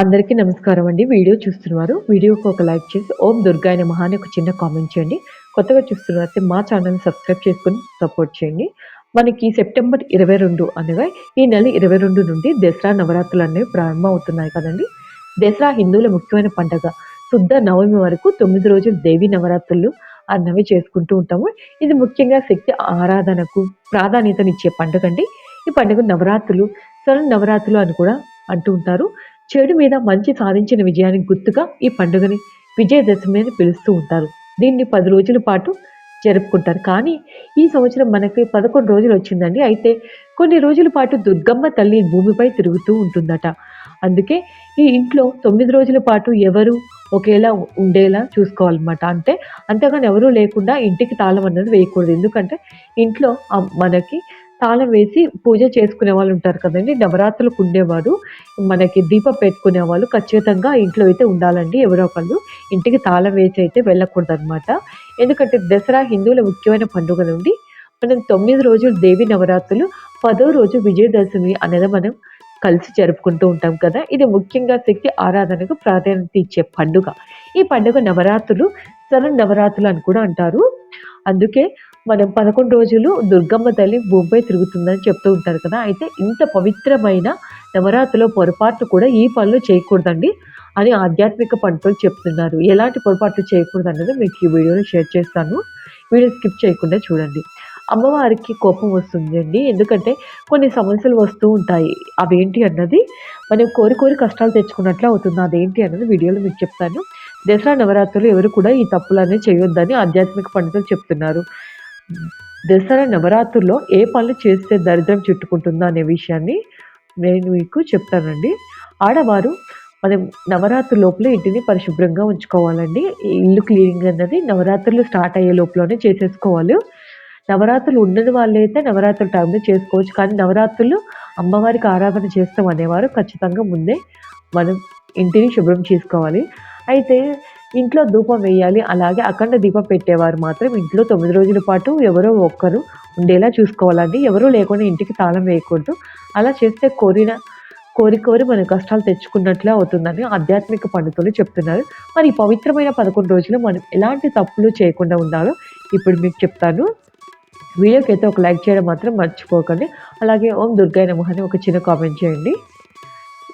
అందరికీ నమస్కారం అండి. వీడియో చూస్తున్నవారు వీడియోకి ఒక లైక్ చేసి ఓం దుర్గాయ నమః అని ఒక చిన్న కామెంట్ చేయండి. కొత్తగా చూస్తున్నవారైతే మా ఛానెల్‌ని సబ్స్క్రైబ్ చేసుకొని సపోర్ట్ చేయండి. మనకి సెప్టెంబర్ 22 అనగా ఈ నెల 22 నుండి దసరా నవరాత్రులనేవి ప్రారంభమవుతున్నాయి కదండీ! దసరా హిందువుల ముఖ్యమైన పండగ. శుద్ధ నవమి వరకు 9 రోజులు దేవీ నవరాత్రులు అన్నవి చేసుకుంటూ ఉంటాము. ఇది ముఖ్యంగా శక్తి ఆరాధనకు ప్రాధాన్యతనిచ్చే పండుగండి. ఈ పండుగ నవరాత్రులు, శరన్నవరాత్రులు అని కూడా అంటూ ఉంటారు. చెడు మీద మంచి సాధించిన విజయానికి గుర్తుగా ఈ పండుగని విజయదశమి అని పిలుస్తూ ఉంటారు. దీన్ని 10 రోజుల పాటు జరుపుకుంటారు. కానీ ఈ సంవత్సరం మనకి 11 రోజులు వచ్చిందండి. అయితే కొన్ని రోజుల పాటు దుర్గమ్మ తల్లి భూమిపై తిరుగుతూ ఉంటుందట. అందుకే ఈ ఇంట్లో 9 రోజుల పాటు ఎవరు ఒకేలా ఉండేలా చూసుకోవాలన్నమాట. అంటే అంతేగాని ఎవరు లేకుండా ఇంటికి తాళం అన్నది వేయకూడదు. ఎందుకంటే ఇంట్లో మనకి తాళం వేసి పూజ చేసుకునే వాళ్ళుంటారు కదండీ! నవరాత్రులకు ఉండేవారు. మనకి దీపం పెట్టుకునేవాళ్ళు ఖచ్చితంగా ఇంట్లో అయితే ఉండాలండి. ఎవరో ఒకళ్ళు ఇంటికి తాళం వేసి అయితే వెళ్ళకూడదనమాట. ఎందుకంటే దసరా హిందువుల ముఖ్యమైన పండుగ నుండి మనం 9 రోజులు దేవి నవరాత్రులు, 10వ రోజు విజయదశమి అనేది మనం కలిసి జరుపుకుంటూ ఉంటాం కదా! ఇది ముఖ్యంగా శక్తి ఆరాధనకు ప్రాధాన్యత ఇచ్చే పండుగ. ఈ పండుగ నవరాత్రులు, శరన్నవరాత్రులు అని కూడా అంటారు. అందుకే మనం 11 రోజులు దుర్గమ్మ తల్లి భూమిపై తిరుగుతుందని చెప్తూ ఉంటారు కదా! అయితే ఇంత పవిత్రమైన నవరాత్రిలో పొరపాట్లు కూడా ఈ పనులు చేయకూడదండి అని ఆధ్యాత్మిక పండితులు చెప్తున్నారు. ఎలాంటి పొరపాట్లు చేయకూడదన్నది మీకు ఈ వీడియోలో షేర్ చేస్తాను. వీడియో స్కిప్ చేయకుండా చూడండి. అమ్మవారికి కోపం వస్తుందండి. ఎందుకంటే కొన్ని సమస్యలు వస్తూ ఉంటాయి. అవేంటి అన్నది మనం కోరి కోరి కష్టాలు తెచ్చుకున్నట్లు అవుతుంది. అదేంటి అన్నది వీడియోలో మీకు చెప్తాను. దసరా నవరాత్రులు ఎవరు కూడా ఈ తప్పులనేవి చేయొద్దని ఆధ్యాత్మిక పండితులు చెప్తున్నారు. దసరా నవరాత్రుల్లో ఏ పనులు చేస్తే దరిద్రం చుట్టుకుంటుందో అనే విషయాన్ని నేను మీకు చెప్తానండి. ఆడవారు మనం నవరాత్రి లోపల ఇంటిని పరిశుభ్రంగా ఉంచుకోవాలండి. ఇల్లు క్లీనింగ్ అన్నది నవరాత్రులు స్టార్ట్ అయ్యే లోపలనే చేసేసుకోవాలి. నవరాత్రులు ఉండని వాళ్ళైతే నవరాత్రుల టైంలో చేసుకోవచ్చు. కానీ నవరాత్రులు అమ్మవారికి ఆరాధన చేస్తాం అనేవారు ఖచ్చితంగా ముందే మనం ఇంటిని శుభ్రం చేసుకోవాలి. అయితే ఇంట్లో ధూపం వేయాలి. అలాగే అఖండ దీపం పెట్టేవారు మాత్రం ఇంట్లో 9 రోజుల పాటు ఎవరో ఒక్కరు ఉండేలా చూసుకోవాలండి. ఎవరు లేకుండా ఇంటికి తాళం వేయకూడదు. అలా చేస్తే కోరి కోరి మన కష్టాలు తెచ్చుకున్నట్లే అవుతుందని ఆధ్యాత్మిక పండితులు చెప్తున్నారు. మరి ఈ పవిత్రమైన 11 రోజులు మనం ఎలాంటి తప్పులు చేయకుండా ఉండాలో ఇప్పుడు మీకు చెప్తాను. వీడియోకైతే ఒక లైక్ చేయడం మాత్రం మర్చిపోకండి. అలాగే ఓం దుర్గాయ నమః అని ఒక చిన్న కామెంట్ చేయండి.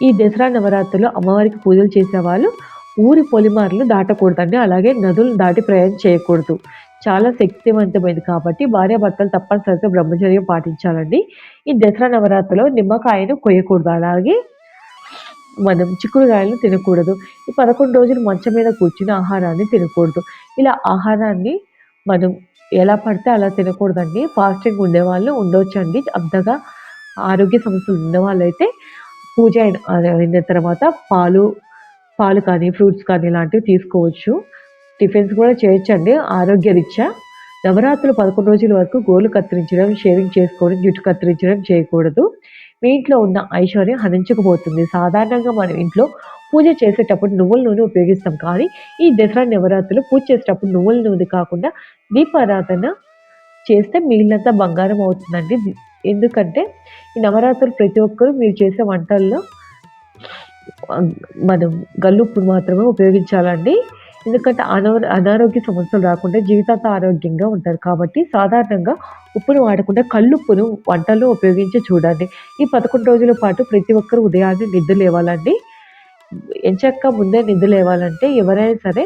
ఈ దసరా నవరాత్రుల్లో అమ్మవారికి పూజలు చేసేవాళ్ళు ఊరి పొలిమార్లు దాటకూడదండి. అలాగే నదులను దాటి ప్రయాణం చేయకూడదు. చాలా శక్తివంతమైనది కాబట్టి భార్యాభర్తలు తప్పనిసరిగా బ్రహ్మచర్యం పాటించాలండి. ఈ దసరా నవరాత్రిలో నిమ్మకాయను కొయ్యకూడదు. అలాగే మనం చిక్కుడుగాయలను తినకూడదు. ఈ 11 రోజులు మంచం మీద కూర్చుని ఆహారాన్ని తినకూడదు. ఇలా ఆహారాన్ని మనం ఎలా పడితే అలా తినకూడదండి. ఫాస్టింగ్ ఉండేవాళ్ళు ఉండొచ్చండి. అంతగా ఆరోగ్య సమస్యలు ఉన్నవాళ్ళైతే పూజ అయిన తర్వాత పాలు కానీ, ఫ్రూట్స్ కానీ ఇలాంటివి తీసుకోవచ్చు. టిఫిన్స్ కూడా చేయొచ్చండి ఆరోగ్యరీత్యా. నవరాత్రులు 11 రోజుల వరకు గోర్లు కత్తిరించడం, షేవింగ్ చేసుకోవడం, జుట్టు కత్తిరించడం చేయకూడదు. మీ ఇంట్లో ఉన్న ఐశ్వర్యం హరించుకుపోతుంది. సాధారణంగా మనం ఇంట్లో పూజ చేసేటప్పుడు నువ్వుల నూనె ఉపయోగిస్తాం. కానీ ఈ దసరా నవరాత్రులు పూజ చేసేటప్పుడు నువ్వుల నూనె కాకుండా దీపారాధన చేస్తే మిగిలినంతా బంగారం అవుతుందండి. ఎందుకంటే ఈ నవరాత్రులు ప్రతి ఒక్కరు మీరు చేసే వంటల్లో మనం గల్లుప్పు మాత్రమే ఉపయోగించాలండి. ఎందుకంటే అనారోగ్య సమస్యలు రాకుండా జీవితాంతం ఆరోగ్యంగా ఉంటారు. కాబట్టి సాధారణంగా ఉప్పును వాడకుండా కల్లుప్పును వంటల్లో ఉపయోగించి చూడండి. ఈ 11 రోజుల పాటు ప్రతి ఒక్కరు ఉదయాన్నే నిద్ర లేవాలండి. ఎంచక్కా ముందే నిద్ర లేవాలంటే ఎవరైనా సరే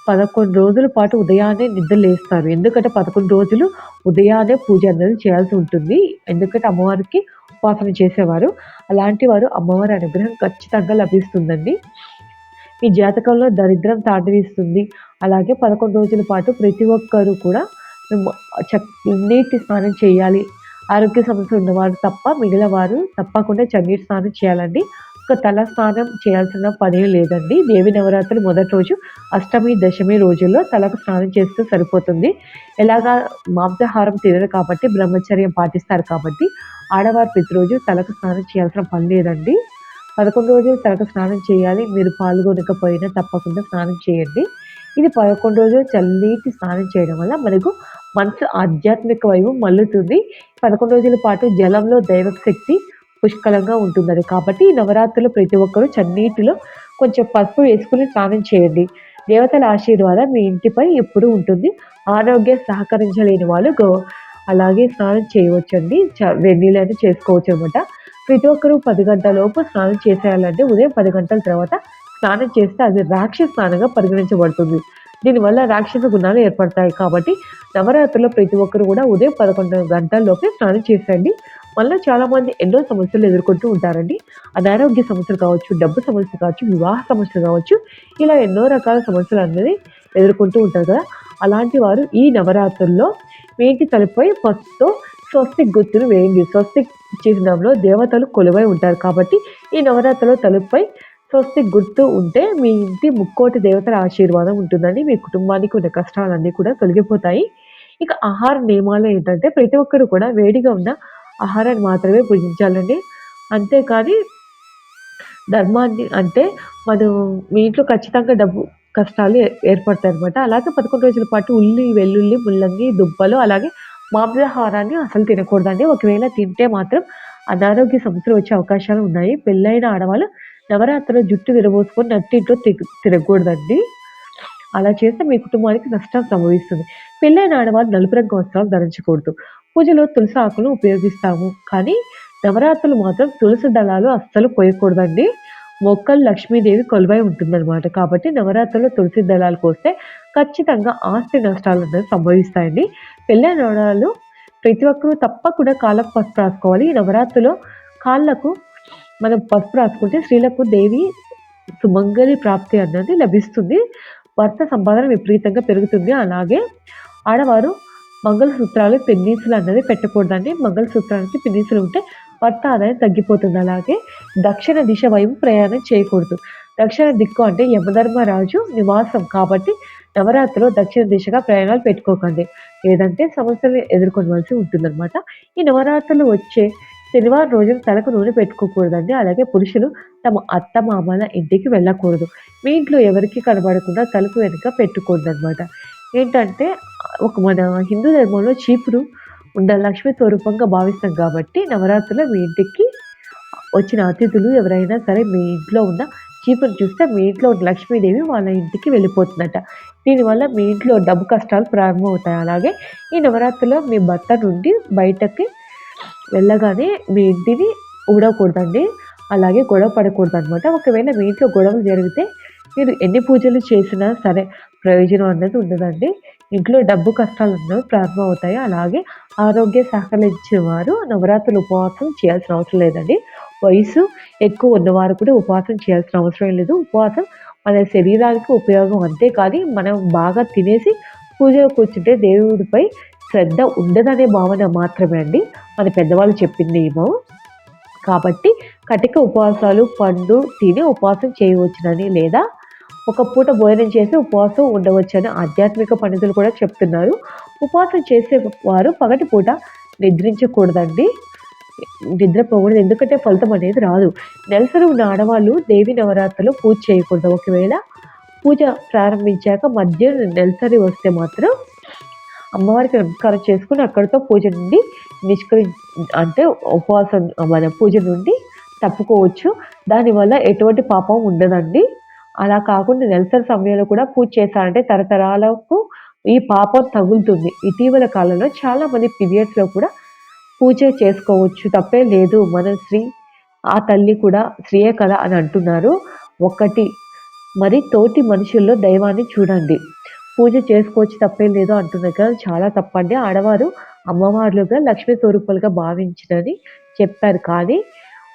11 రోజుల పాటు ఉదయాన్నే నిద్ర లేస్తారు. ఎందుకంటే 11 రోజులు ఉదయాన్నే పూజ అనేది చేయాల్సి ఉంటుంది. ఎందుకంటే అమ్మవారికి ఉపాసన చేసేవారు. అలాంటి వారు అమ్మవారి అనుగ్రహం ఖచ్చితంగా లభిస్తుందండి. మీ జాతకంలో దరిద్రం తాండవిస్తుంది. అలాగే 11 రోజుల పాటు ప్రతి ఒక్కరు కూడా నీటి స్నానం చేయాలి. ఆరోగ్య సమస్యలు ఉన్నవారు తప్ప మిగిలిన వారు తప్పకుండా చన్నీటి స్నానం చేయాలండి. ఒక తల స్నానం చేయాల్సిన పనేం లేదండి. దేవి నవరాత్రులు మొదటి రోజు, అష్టమి, దశమి రోజుల్లో తలకు స్నానం చేస్తే సరిపోతుంది. ఎలాగా మాంసాహారం తినరు కాబట్టి బ్రహ్మచర్యం పాటిస్తారు కాబట్టి ఆడవారు ప్రతిరోజు తలకు స్నానం చేయాల్సిన పని లేదండి. 11 రోజులు తలకు స్నానం చేయాలి. మీరు పాల్గొనకపోయినా తప్పకుండా స్నానం చేయండి. ఇది 11 రోజులు చన్నీటి స్నానం చేయడం వల్ల మనకు మనసు ఆధ్యాత్మిక వైపు మల్లుతుంది. 11 రోజుల పాటు జలంలో దైవ శక్తి పుష్కలంగా ఉంటుందని. కాబట్టి ఈ నవరాత్రులు ప్రతి ఒక్కరు చన్నీటిలో కొంచెం పసుపు వేసుకొని స్నానం చేయండి. దేవతల ఆశీర్వాదం మీ ఇంటిపై ఎప్పుడూ ఉంటుంది. ఆరోగ్యం సహకరించలేని వాళ్ళు అలాగే స్నానం చేయవచ్చండి. వెన్నీళ్ళైనా చేసుకోవచ్చనమాట. ప్రతి ఒక్కరూ 10 గంటల లోపు స్నానం చేసేయాలంటే ఉదయం 10 గంటల తర్వాత స్నానం చేస్తే అది రాక్షస స్నానంగా పరిగణించబడుతుంది. దీనివల్ల రాక్షస గుణాలు ఏర్పడతాయి. కాబట్టి నవరాత్రుల్లో ప్రతి ఒక్కరు కూడా ఉదయం 11 గంటల్లోపే స్నానం చేసేయండి. మనలో చాలామంది ఎన్నో సమస్యలు ఎదుర్కొంటూ ఉంటారండి. అనారోగ్య సమస్యలు కావచ్చు, డబ్బు సమస్యలు కావచ్చు, వివాహ సమస్యలు కావచ్చు, ఇలా ఎన్నో రకాల సమస్యలనేది ఎదుర్కొంటూ ఉంటారు కదా! అలాంటి వారు ఈ నవరాత్రుల్లో మీ ఇంటి తలుపుపై పసుపుతో స్వస్తిక్ గుర్తును వేయండి. స్వస్తిక్ చిహ్నంలో దేవతలు కొలువై ఉంటారు కాబట్టి ఈ నవరాత్రుల్లో తలుపుపై స్వస్తిక్ గుర్తు ఉంటే మీ ఇంటి ముక్కోటి దేవతల ఆశీర్వాదం ఉంటుందండి. మీ కుటుంబానికి ఉన్న కష్టాలన్నీ కూడా తొలగిపోతాయి. ఇక ఆహార నియమాలు ఏంటంటే ప్రతి ఒక్కరు కూడా వేడిగా ఉన్న ఆహారాన్ని మాత్రమే భుజించాలండి. అంతేకాని ధర్మాన్ని అంటే మనం మీ ఇంట్లో ఖచ్చితంగా డబ్బు కష్టాలు ఏర్పడతాయనమాట. అలాగే 11 రోజుల పాటు ఉల్లి, వెల్లుల్లి, ముల్లంగి, దుంపలు అలాగే మాంసాహారాన్ని అసలు తినకూడదండి. ఒకవేళ తింటే మాత్రం అనారోగ్య సమస్యలు వచ్చే అవకాశాలు ఉన్నాయి. పెళ్ళైన ఆడవాళ్ళు నవరాత్రుల్లో జుట్టు విరబోసుకొని నట్టింట్లో తిరగకూడదండి. అలా చేస్తే మీ కుటుంబానికి నష్టం సంభవిస్తుంది. పెళ్ళైన ఆడవాళ్ళు నలుపు రంగు వస్త్రాలు ధరించకూడదు. పూజలో తులసి ఆకులు ఉపయోగిస్తాము. కానీ నవరాత్రులు మాత్రం తులసి దళాలు అస్సలు కోయకూడదండి. మొక్కలు లక్ష్మీదేవి కొలువై ఉంటుందనమాట. కాబట్టి నవరాత్రుల్లో తులసి దళాలు కోస్తే ఖచ్చితంగా ఆస్తి నష్టాలనేవి సంభవిస్తాయండి. పెళ్ళైన ఆడవాళ్ళు ప్రతి ఒక్కరూ తప్పకుండా కాళ్ళకు పసుపు రాసుకోవాలి. ఈ నవరాత్రిలో కాళ్ళకు మనం పసుపు రాసుకుంటే స్త్రీలకు దేవి సుమంగళి ప్రాప్తి అన్నది లభిస్తుంది. భర్త సంపాదన విపరీతంగా పెరుగుతుంది. అలాగే ఆడవారు మంగళసూత్రాలు, పెన్నీసులు అన్నది పెట్టకూడదండి. మంగళసూత్రానికి పిన్నీసులు ఉంటే భర్త ఆదాయం తగ్గిపోతుంది. అలాగే దక్షిణ దిశ వైపు ప్రయాణం చేయకూడదు. దక్షిణ దిక్కు అంటే యమధర్మరాజు నివాసం కాబట్టి నవరాత్రిలో దక్షిణ దిశగా ప్రయాణాలు పెట్టుకోకండి. లేదంటే సమస్యలు ఎదుర్కొనవలసి ఉంటుందన్నమాట. ఈ నవరాత్రులు వచ్చే శనివారం రోజున తలకు నూనె పెట్టుకోకూడదండి. అలాగే పురుషులు తమ అత్తమామల ఇంటికి వెళ్ళకూడదు. మీ ఇంట్లో ఎవరికీ కనబడకుండా తలుపు వెనుక పెట్టుకూడదనమాట. ఏంటంటే మన హిందూ ధర్మంలో చీపురు లక్ష్మి స్వరూపంగా భావిస్తాం కాబట్టి నవరాత్రుల్లో మీ ఇంటికి వచ్చిన అతిథులు ఎవరైనా సరే మీ ఇంట్లో ఉన్న చీపురు చూస్తే మీ ఇంట్లో ఉన్న లక్ష్మీదేవి వాళ్ళ ఇంటికి వెళ్ళిపోతుందట. దీనివల్ల మీ ఇంట్లో డబ్బు కష్టాలు ప్రారంభమవుతాయి. అలాగే ఈ నవరాత్రిలో మీ భర్త నుండి బయటకి వెళ్ళగానే మీ ఇంటిని ఊడకూడదండి. అలాగే గొడవ పడకూడదనమాట. ఒకవేళ మీ ఇంట్లో గొడవలు జరిగితే మీరు ఎన్ని పూజలు చేసినా సరే ప్రయోజనం అన్నది ఉండదండి. ఇంట్లో డబ్బు కష్టాలన్నవి ప్రారంభమవుతాయి. అలాగే ఆరోగ్యం సహకరించిన వారు నవరాత్రులు ఉపవాసం చేయాల్సిన అవసరం లేదండి. వయసు ఎక్కువ ఉన్నవారు కూడా ఉపవాసం చేయాల్సిన అవసరం లేదు. ఉపవాసం మన శరీరానికి ఉపయోగం అంతే కానీ మనం బాగా తినేసి పూజలో కూర్చుంటే దేవుడిపై శ్రద్ధ ఉండదనే భావన మాత్రమే అండి. మన పెద్దవాళ్ళు చెప్పింది ఏమో. కాబట్టి కటిక ఉపవాసాలు పండు తిని ఉపవాసం చేయవచ్చునని లేదా ఒక పూట భోజనం చేసి ఉపవాసం ఉండవచ్చని ఆధ్యాత్మిక పండితులు కూడా చెప్తున్నారు. ఉపవాసం చేసేవారు పగటి పూట నిద్రించకూడదండి. నిద్రపోకూడదు. ఎందుకంటే ఫలితం అనేది రాదు. నెలసరి ఉన్న ఆడవాళ్ళు దేవి నవరాత్రులు పూజ చేయకూడదు. ఒకవేళ పూజ ప్రారంభించాక మధ్యాహ్నం నెలసరి వస్తే మాత్రం అమ్మవారికి నమస్కారం చేసుకుని అక్కడితో పూజ నుండి అంటే ఉపవాసం మన పూజ నుండి తప్పుకోవచ్చు. దానివల్ల ఎటువంటి పాపం ఉండదండి. అలా కాకుండా నెలసరి సమయంలో కూడా పూజ చేశారంటే తరతరాలకు ఈ పాపం తగులుతుంది. ఇటీవల కాలంలో చాలామంది పీరియడ్స్‌లో కూడా పూజ చేసుకోవచ్చు. తప్పేం లేదు. మన ఆ తల్లి కూడా స్త్రీయే కదా అని అంటున్నారు. ఒకటి మరి తోటి మనుషుల్లో దైవాన్ని చూడండి. పూజ చేసుకోవచ్చు తప్పేం లేదు అంటున్నారు కదా! చాలా తప్పండి. ఆడవారు అమ్మవార్లుగా లక్ష్మీ స్వరూపాలుగా భావించరని చెప్పారు. కానీ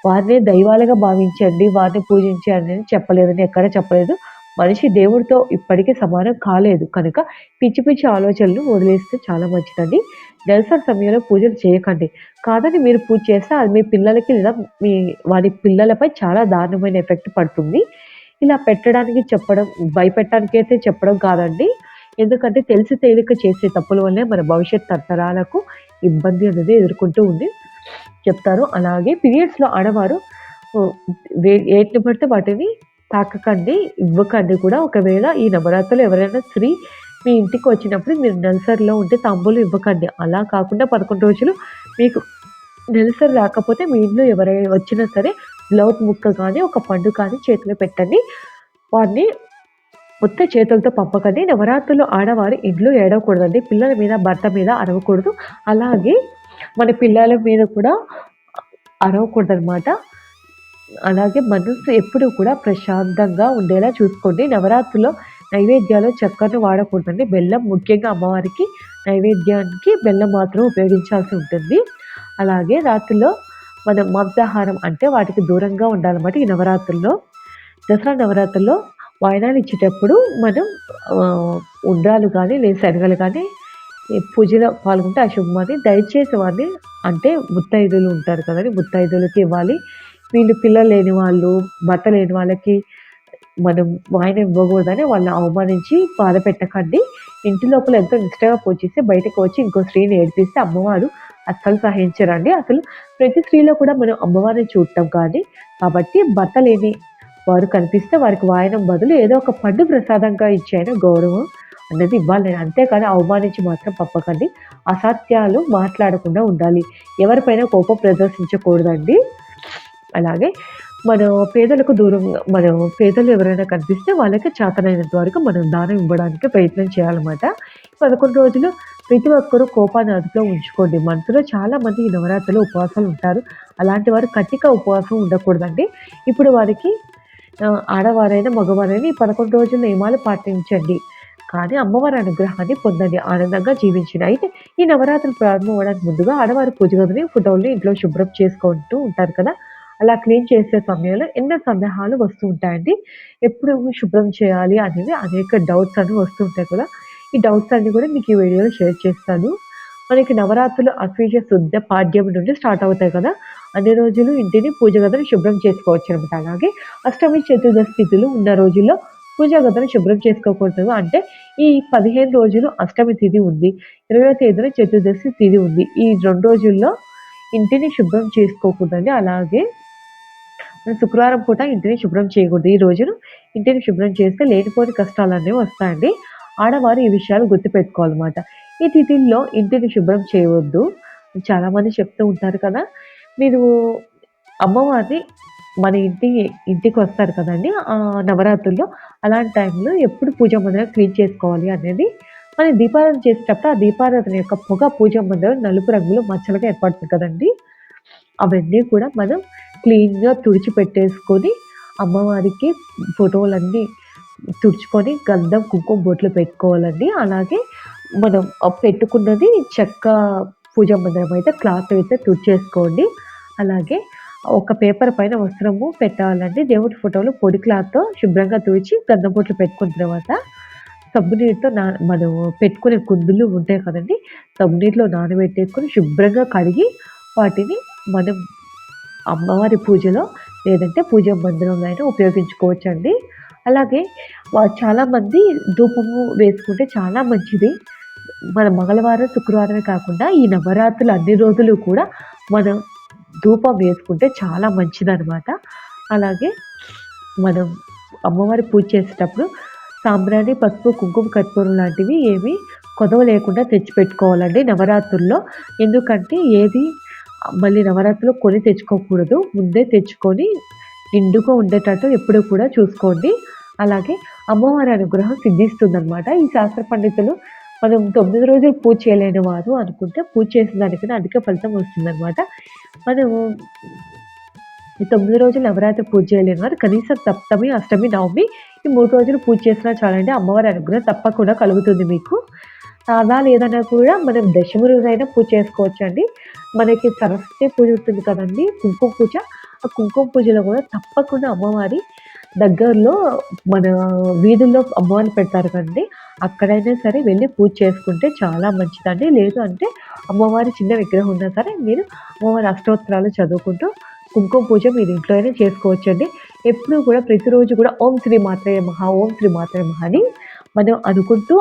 వారినే దైవాలుగా భావించండి, వారిని పూజించండి అని చెప్పలేదని ఎక్కడ చెప్పలేదు. మనిషి దేవుడితో ఇప్పటికీ సమానం కాలేదు. కనుక పిచ్చి పిచ్చి ఆలోచనలు వదిలేస్తే చాలా మంచిదండి. నెలసరి సమయంలో పూజలు చేయకండి. కాదని మీరు పూజ చేస్తే అది మీ పిల్లలకి లేదా వారి పిల్లలపై చాలా దారుణమైన ఎఫెక్ట్ పడుతుంది. ఇలా పెట్టడానికి చెప్పడం, భయపెట్టడానికైతే చెప్పడం కాదండి. ఎందుకంటే తెలిసి తెలియక చేసే తప్పుల వల్లే మన భవిష్యత్ తరాలకు ఇబ్బంది అనేది ఎదుర్కొంటూ చెప్తారు. అలాగే పీరియడ్స్‌లో ఆడవారు ఏటిని పడితే వాటిని తాకకండి, ఇవ్వకండి కూడా. ఒకవేళ ఈ నవరాత్రులు ఎవరైనా స్త్రీ మీ ఇంటికి వచ్చినప్పుడు మీరు నెలసరిలో ఉంటే తాంబూలం ఇవ్వకండి. అలా కాకుండా 11 రోజులు మీకు నెలసరి రాకపోతే మీ ఇంట్లో ఎవరైనా వచ్చినా సరే బ్లౌజ్ ముక్క కానీ, ఒక పండు కానీ చేతిలో పెట్టండి. వారిని ఉత్త చేతులతో పంపకండి. నవరాత్రులు ఆడవారు ఇంట్లో ఏడవకూడదండి. పిల్లల మీద, భర్త మీద అరవకూడదు. అలాగే మన పిల్లల మీద కూడా అరవకూడదనమాట. అలాగే మనసు ఎప్పుడూ కూడా ప్రశాంతంగా ఉండేలా చూసుకోండి. నవరాత్రుల్లో నైవేద్యాలు చక్కెరను వాడకూడదండి. బెల్లం ముఖ్యంగా అమ్మవారికి నైవేద్యానికి బెల్లం మాత్రం ఉపయోగించాల్సి ఉంటుంది. అలాగే రాత్రిలో మనం మాంసాహారం అంటే వాటికి దూరంగా ఉండాలన్నమాట ఈ నవరాత్రుల్లో. దసరా నవరాత్రుల్లో వాయినాలు ఇచ్చేటప్పుడు మనం ఉండ్రాలు కానీ లేదా శనగలు కానీ ఈ పూజలో పాల్గొంటే అశుభమని దయచేసి వారిని అంటే ముత్తైదులు ఉంటారు కదండీ! ముత్తైదులకి ఇవ్వాలి. వీళ్ళు పిల్లలు లేని వాళ్ళు, భర్త లేని వాళ్ళకి మనం వాయినం ఇవ్వకూడదని వాళ్ళని అవమానించి బాధపెట్టకండి. ఇంటి లోపల ఎంతో నిష్టగా పూజిస్తే బయటకు వచ్చి ఇంకో స్త్రీని ఏడిపిస్తే అమ్మవారు అస్సలు సహించరండి. అసలు ప్రతి స్త్రీలో కూడా మనం అమ్మవారిని చూడటం కానీ, కాబట్టి భర్త లేని వారు కనిపిస్తే వారికి వాయనం బదులు ఏదో ఒక పండు ప్రసాదంగా ఇచ్చి అయినా గౌరవం అన్నది ఇవ్వాలి. అంతేకాని అవమానించి మాత్రం పంపకండి. అసత్యాలు మాట్లాడకుండా ఉండాలి. ఎవరిపైన కోపం ప్రదర్శించకూడదండి. అలాగే మనం పేదలకు దూరంగా పేదలు ఎవరైనా కనిపిస్తే వాళ్ళకి చేతనైనంత వరకు మనం దానం ఇవ్వడానికి ప్రయత్నం చేయాలన్నమాట. 11 రోజులు ప్రతి ఒక్కరూ కోపాన్ని అదుపులో ఉంచుకోండి. మనసులో చాలామంది ఈ నవరాత్రులు ఉపవాసాలు ఉంటారు. అలాంటి వారు కటిక ఉపవాసం ఉండకూడదండి. ఇప్పుడు వారికి ఆడవారైనా, మగవారైనా ఈ 11 రోజుల నియమాలు పాటించండి. కానీ అమ్మవారి అనుగ్రహాన్ని పొందండి. ఆనందంగా జీవించండి. అయితే ఈ నవరాత్రులు ప్రారంభం అవ్వడానికి ముందుగా ఆడవారు పూజ గదిని, ఫోటోలని ఇంట్లో శుభ్రం చేసుకుంటూ ఉంటారు కదా! అలా క్లీన్ చేసే సమయంలో ఎన్నో సందేహాలు వస్తూ ఉంటాయండి. ఎప్పుడు శుభ్రం చేయాలి అనేవి అనేక డౌట్స్ అనేవి వస్తూ ఉంటాయి కదా! ఈ డౌట్స్ అన్నీ కూడా మీకు ఈ వీడియోలో షేర్ చేస్తాను. మనకి నవరాత్రులు అశ్వయుజ శుద్ధ పాడ్యమి నుండి స్టార్ట్ అవుతాయి కదా! అన్ని రోజులు ఇంటిని పూజ గదిని శుభ్రం చేసుకోవచ్చనమాట. అలాగే అష్టమి, చతుర్దశి తిథులు ఉన్న రోజుల్లో పూజా గదిని శుభ్రం చేసుకోకూడదు. అంటే ఈ 15 రోజులు అష్టమి తిథి ఉంది. 20వ తేదీన చతుర్దశి తిథి ఉంది. ఈ 2 రోజుల్లో ఇంటిని శుభ్రం చేసుకోకూడదండి. అలాగే శుక్రవారం పూట ఇంటిని శుభ్రం చేయకూడదు. ఈ రోజున ఇంటిని శుభ్రం చేస్తే లేనిపోని కష్టాలనేవి వస్తాయండి. ఆడవారు ఈ విషయాలు గుర్తుపెట్టుకోవాలన్నమాట. ఈ తిథుల్లో ఇంటిని శుభ్రం చేయవద్దు. చాలామంది చెప్తూ ఉంటారు కదా! మీరు అమ్మవారిని మన ఇంటికొస్తారు కదండీ! నవరాత్రుల్లో. అలాంటి టైంలో ఎప్పుడు పూజా మందిరం క్లీన్ చేసుకోవాలి అనేది మనం దీపారాధన చేసేటప్పుడు ఆ దీపారాధన యొక్క పొగ పూజా మందిరం నలుపు రంగులో మచ్చలుగా ఏర్పడుతుంది కదండీ! అవన్నీ కూడా మనం క్లీన్‌గా తుడిచిపెట్టేసుకొని అమ్మవారికి ఫోటోలన్నీ తుడుచుకొని గంధం, కుంకుమ బొట్లు పెట్టుకోవాలండి. అలాగే మనం పెట్టుకున్నది చెక్క పూజా మందిరం అయితే క్లాత్ అయితే తుడిచేసుకోండి. అలాగే ఒక పేపర్ పైన వస్త్రము పెట్టాలండి. దేవుడి ఫోటోలు పొడి క్లాత్‌తో శుభ్రంగా తుడిచి గంధం బొట్లు పెట్టుకున్న తర్వాత సబ్బు నీరుతో మనం పెట్టుకునే కుందులు ఉంటాయి కదండీ! సబ్బు నీటిలో నానబెట్టేసుకొని శుభ్రంగా కడిగి వాటిని మనం అమ్మవారి పూజలో లేదంటే పూజా మందిరంలో అయినా ఉపయోగించుకోవచ్చండి. అలాగే చాలామంది ధూపము వేసుకుంటే చాలా మంచిది. మన మంగళవారం, శుక్రవారమే కాకుండా ఈ నవరాత్రులు అన్ని రోజులు కూడా మనం ధూపం వేసుకుంటే చాలా మంచిదనమాట. అలాగే మనం అమ్మవారి పూజ చేసేటప్పుడు సాంబ్రాణి, పసుపు, కుంకుమ, కర్పూరం లాంటివి ఏవి కొదవ లేకుండా తెచ్చిపెట్టుకోవాలండి నవరాత్రుల్లో. ఎందుకంటే ఏది మళ్ళీ నవరాత్రిలో కొని తెచ్చుకోకూడదు. ముందే తెచ్చుకొని నిండుగా ఉండేటట్టు ఎప్పుడూ కూడా చూసుకోండి. అలాగే అమ్మవారి అనుగ్రహం సిద్ధిస్తుందనమాట. ఈ శాస్త్ర పండితులు మనం 9 రోజులు పూజ చేయలేని వారు అనుకుంటే పూజ చేసిన దానికన్నా అధిక ఫలితం వస్తుందనమాట. మనము ఈ 9 రోజులు నవరాత్రి పూజ చేయలేని వారు కనీసం సప్తమి, అష్టమి, నవమి ఈ 3 రోజులు పూజ చేసినా చాలండి. అమ్మవారి అనుగ్రహం తప్పకుండా కలుగుతుంది మీకు. అలా లేదన్నా కూడా మనం దశమి రోజైనా పూజ చేసుకోవచ్చండి. మనకి సరస్వతి పూజ ఉంటుంది కదండీ! కుంకుమ పూజ. ఆ కుంకుమ పూజలో కూడా తప్పకుండా అమ్మవారి దగ్గరలో మన వీధుల్లో అమ్మవారిని పెడతారు కదండీ! అక్కడైనా సరే వెళ్లి పూజ చేసుకుంటే చాలా మంచిదండి. లేదు అంటే అమ్మవారి చిన్న విగ్రహం ఉన్నా సరే మీరు అమ్మవారి అష్టోత్తరాలు చదువుకుంటూ కుంకుమ పూజ మీరు ఇంట్లో అయినా చేసుకోవచ్చండి. ఎప్పుడూ కూడా ప్రతిరోజు కూడా ఓం శ్రీ మాత్రే నమః, ఓం శ్రీ మాత్రే నమః అని మనం అనుకుంటూ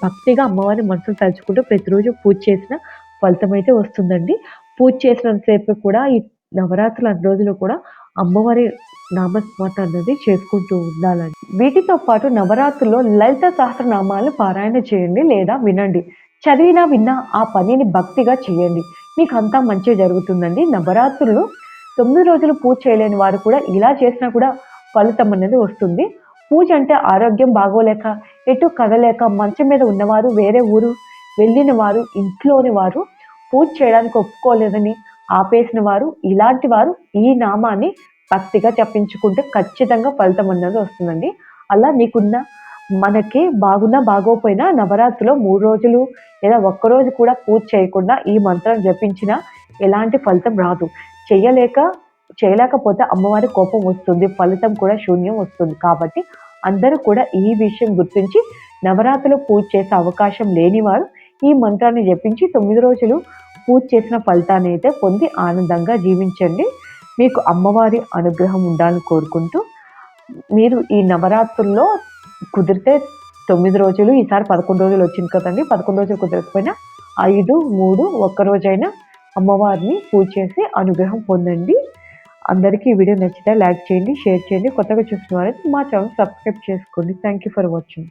భక్తిగా అమ్మవారిని మనసులో తలుచుకుంటూ ప్రతిరోజు పూజ చేసిన ఫలితమైతే వస్తుందండి. పూజ చేసినంత సేపు కూడా ఈ నవరాత్రులు అన్ని రోజులు కూడా అమ్మవారి నామస్మరణ అనేది చేసుకుంటూ ఉండాలండి. వీటితో పాటు నవరాత్రుల్లో లలిత సహస్రనామాలను పారాయణ చేయండి లేదా వినండి. చదివినా, విన్నా ఆ పనిని భక్తిగా చేయండి. మీకంతా మంచే జరుగుతుందండి. నవరాత్రులు 9 రోజులు పూజ చేయలేని వారు కూడా ఇలా చేసినా కూడా ఫలితం అనేది వస్తుంది. పూజ అంటే ఆరోగ్యం బాగోలేక, ఎటు కదలేక, మంచం మీద ఉన్నవారు, వేరే ఊరు వెళ్ళిన వారు, ఇంట్లోని వారు, పూజ చేయడానికి ఒప్పుకోలేదని ఆపేసిన వారు, ఇలాంటి వారు ఈ నామాన్ని భక్తిగా జపించుకుంటే ఖచ్చితంగా ఫలితం అన్నది వస్తుందండి. అలా మీకున్న మనకి బాగున్నా, బాగోకపోయినా నవరాత్రిలో 3 రోజులు లేదా ఒక్కరోజు కూడా పూజ చేయకుండా ఈ మంత్రం జపించినా ఎలాంటి ఫలితం రాదు. చెయ్యలేక చేయలేకపోతే అమ్మవారి కోపం వస్తుంది. ఫలితం కూడా శూన్యం వస్తుంది. కాబట్టి అందరూ కూడా ఈ విషయం గుర్తించి నవరాత్రులు పూజ చేసే అవకాశం లేనివారు ఈ మంత్రాన్ని జపించి 9 రోజులు పూజ చేసిన ఫలితాన్ని అయితే పొంది ఆనందంగా జీవించండి. మీకు అమ్మవారి అనుగ్రహం ఉండాలని కోరుకుంటూ మీరు ఈ నవరాత్రుల్లో కుదిరితే 9 రోజులు, ఈసారి 11 రోజులు వచ్చింది కదండీ! 11 రోజులు కుదరకపోయినా 5, 3 ఒక్కరోజైనా అమ్మవారిని పూజ చేసి అనుగ్రహం పొందండి. అందరికీ ఈ వీడియో నచ్చితే లైక్ చేయండి, షేర్ చేయండి. కొత్తగా చూస్తున్న వారైతే మా ఛానల్ సబ్స్క్రైబ్ చేసుకోండి. Thank you for watching.